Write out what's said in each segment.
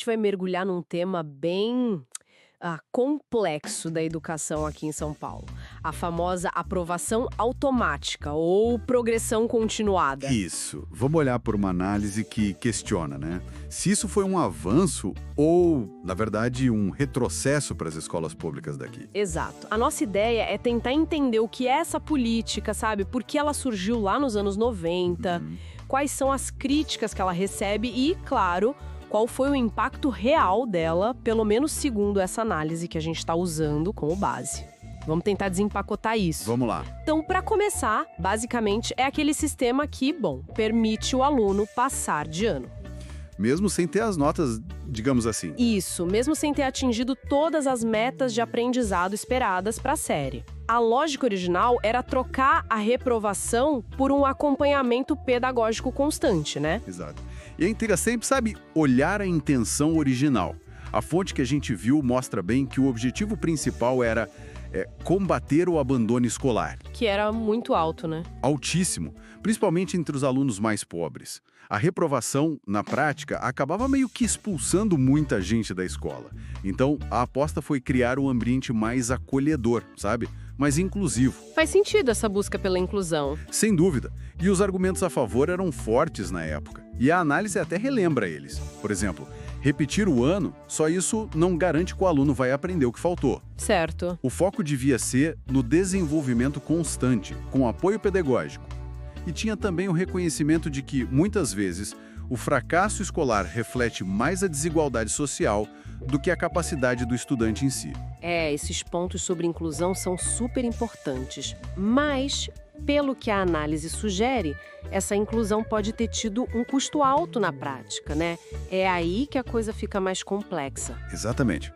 gente vai mergulhar num tema bem complexo da educação aqui em São Paulo. A famosa aprovação automática ou progressão continuada. Isso. Vamos olhar por uma análise que questiona, né? Se isso foi um avanço ou, na verdade, um retrocesso para as escolas públicas daqui. Exato. A nossa ideia é tentar entender o que é essa política, sabe? Por que ela surgiu lá nos anos 90, quais são as críticas que ela recebe e, claro, qual foi o impacto real dela, pelo menos segundo essa análise que a gente está usando como base. Vamos tentar desempacotar isso. Vamos lá. Então, para começar, basicamente, é aquele sistema que, permite o aluno passar de ano. Mesmo sem ter as notas, digamos assim. Isso, mesmo sem ter atingido todas as metas de aprendizado esperadas para a série. A lógica original era trocar a reprovação por um acompanhamento pedagógico constante, né? Exato. E a Integra sempre sabe olhar a intenção original. A fonte que a gente viu mostra bem que o objetivo principal era combater o abandono escolar. Que era muito alto, né? Altíssimo, principalmente entre os alunos mais pobres. A reprovação, na prática, acabava meio que expulsando muita gente da escola. Então, a aposta foi criar um ambiente mais acolhedor, sabe? Mais inclusivo. Faz sentido essa busca pela inclusão. Sem dúvida. E os argumentos a favor eram fortes na época. E a análise até relembra eles. Por exemplo, repetir o ano, só isso não garante que o aluno vai aprender o que faltou. Certo. O foco devia ser no desenvolvimento constante, com apoio pedagógico. E tinha também o reconhecimento de que, muitas vezes, o fracasso escolar reflete mais a desigualdade social do que a capacidade do estudante em si. Esses pontos sobre inclusão são super importantes. Mas, pelo que a análise sugere, essa inclusão pode ter tido um custo alto na prática, né? É aí que a coisa fica mais complexa. Exatamente.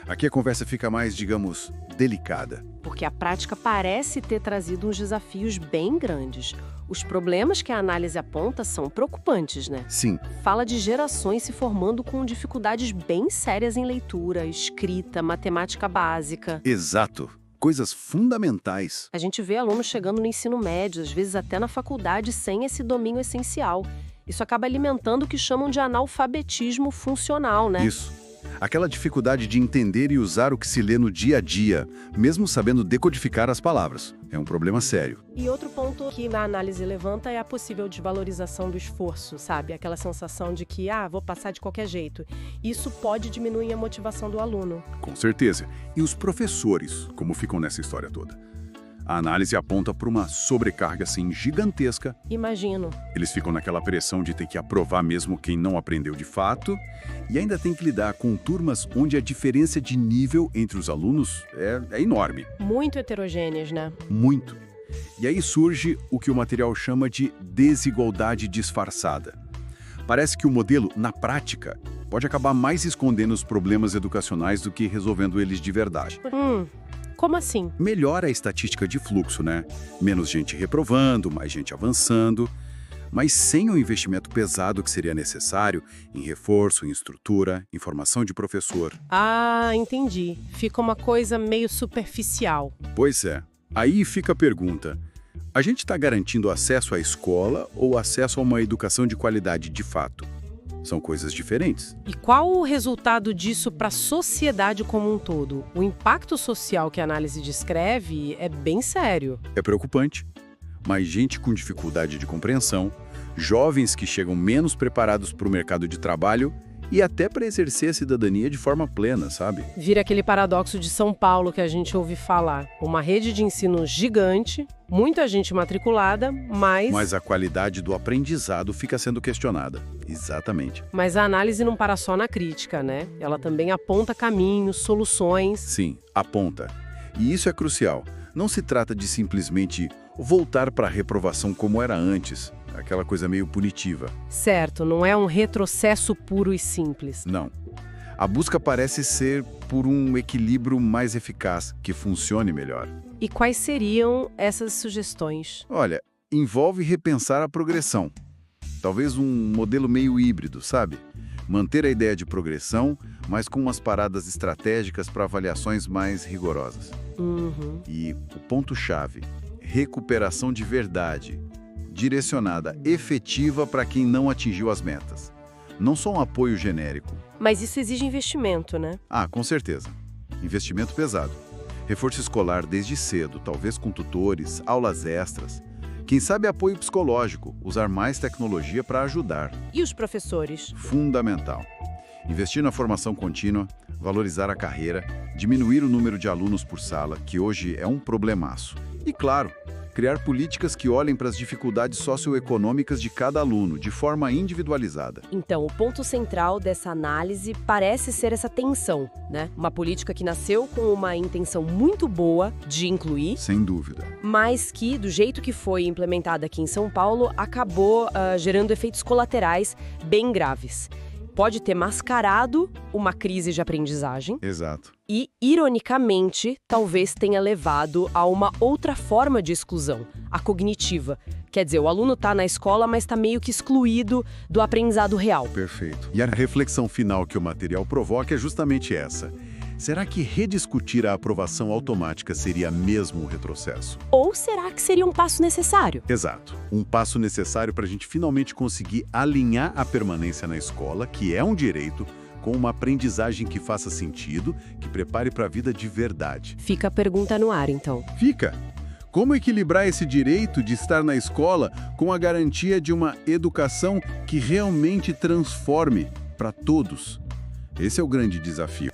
Aqui a conversa fica mais, digamos, delicada. Porque a prática parece ter trazido uns desafios bem grandes. Os problemas que a análise aponta são preocupantes, né? Sim. Fala de gerações se formando com dificuldades bem sérias em leitura, escrita, matemática básica. Exato. Coisas fundamentais. A gente vê alunos chegando no ensino médio, às vezes até na faculdade, sem esse domínio essencial. Isso acaba alimentando o que chamam de analfabetismo funcional, né? Isso. Aquela dificuldade de entender e usar o que se lê no dia a dia, mesmo sabendo decodificar as palavras. É um problema sério. E outro ponto que a análise levanta é a possível desvalorização do esforço, sabe? Aquela sensação de que, vou passar de qualquer jeito. Isso pode diminuir a motivação do aluno. Com certeza. E os professores, como ficam nessa história toda? A análise aponta para uma sobrecarga, assim, gigantesca. Imagino. Eles ficam naquela pressão de ter que aprovar mesmo quem não aprendeu de fato e ainda tem que lidar com turmas onde a diferença de nível entre os alunos é enorme. Muito heterogêneas, né? Muito. E aí surge o que o material chama de desigualdade disfarçada. Parece que o modelo, na prática, pode acabar mais escondendo os problemas educacionais do que resolvendo eles de verdade. Como assim? Melhora a estatística de fluxo, né? Menos gente reprovando, mais gente avançando, mas sem o investimento pesado que seria necessário em reforço, em estrutura, em formação de professor. Entendi. Fica uma coisa meio superficial. Pois é. Aí fica a pergunta: a gente está garantindo acesso à escola ou acesso a uma educação de qualidade de fato? São coisas diferentes. E qual o resultado disso para a sociedade como um todo? O impacto social que a análise descreve é bem sério. É preocupante. Mais gente com dificuldade de compreensão, jovens que chegam menos preparados para o mercado de trabalho e até para exercer a cidadania de forma plena, sabe? Vira aquele paradoxo de São Paulo que a gente ouve falar. Uma rede de ensino gigante, muita gente matriculada, Mas a qualidade do aprendizado fica sendo questionada. Exatamente. Mas a análise não para só na crítica, né? Ela também aponta caminhos, soluções. Sim, aponta. E isso é crucial. Não se trata de simplesmente voltar para a reprovação como era antes, aquela coisa meio punitiva. Certo, não é um retrocesso puro e simples. Não. A busca parece ser por um equilíbrio mais eficaz, que funcione melhor. E quais seriam essas sugestões? Olha, envolve repensar a progressão. Talvez um modelo meio híbrido, sabe? Manter a ideia de progressão, mas com umas paradas estratégicas para avaliações mais rigorosas. E o ponto-chave, recuperação de verdade, direcionada, efetiva para quem não atingiu as metas. não só um apoio genérico. Mas isso exige investimento, né? Ah, com certeza. Investimento pesado. Reforço escolar desde cedo, talvez com tutores, aulas extras. Quem sabe apoio psicológico, usar mais tecnologia para ajudar. E os professores? Fundamental. Investir na formação contínua, valorizar a carreira, diminuir o número de alunos por sala, que hoje é um problemaço. E, claro, criar políticas que olhem para as dificuldades socioeconômicas de cada aluno, de forma individualizada. Então, o ponto central dessa análise parece ser essa tensão, né? Uma política que nasceu com uma intenção muito boa de incluir, Sem dúvida. mas que, do jeito que foi implementada aqui em São Paulo, acabou gerando efeitos colaterais bem graves. Pode ter mascarado uma crise de aprendizagem Exato. e, ironicamente, talvez tenha levado a uma outra forma de exclusão, a cognitiva. Quer dizer, o aluno está na escola, mas está meio que excluído do aprendizado real. Perfeito. E a reflexão final que o material provoca é justamente essa. Será que rediscutir a aprovação automática seria mesmo um retrocesso? Ou será que seria um passo necessário? Exato. Um passo necessário para a gente finalmente conseguir alinhar a permanência na escola, que é um direito, com uma aprendizagem que faça sentido, que prepare para a vida de verdade. Fica a pergunta no ar, então. Fica! Como equilibrar esse direito de estar na escola com a garantia de uma educação que realmente transforme para todos? Esse é o grande desafio.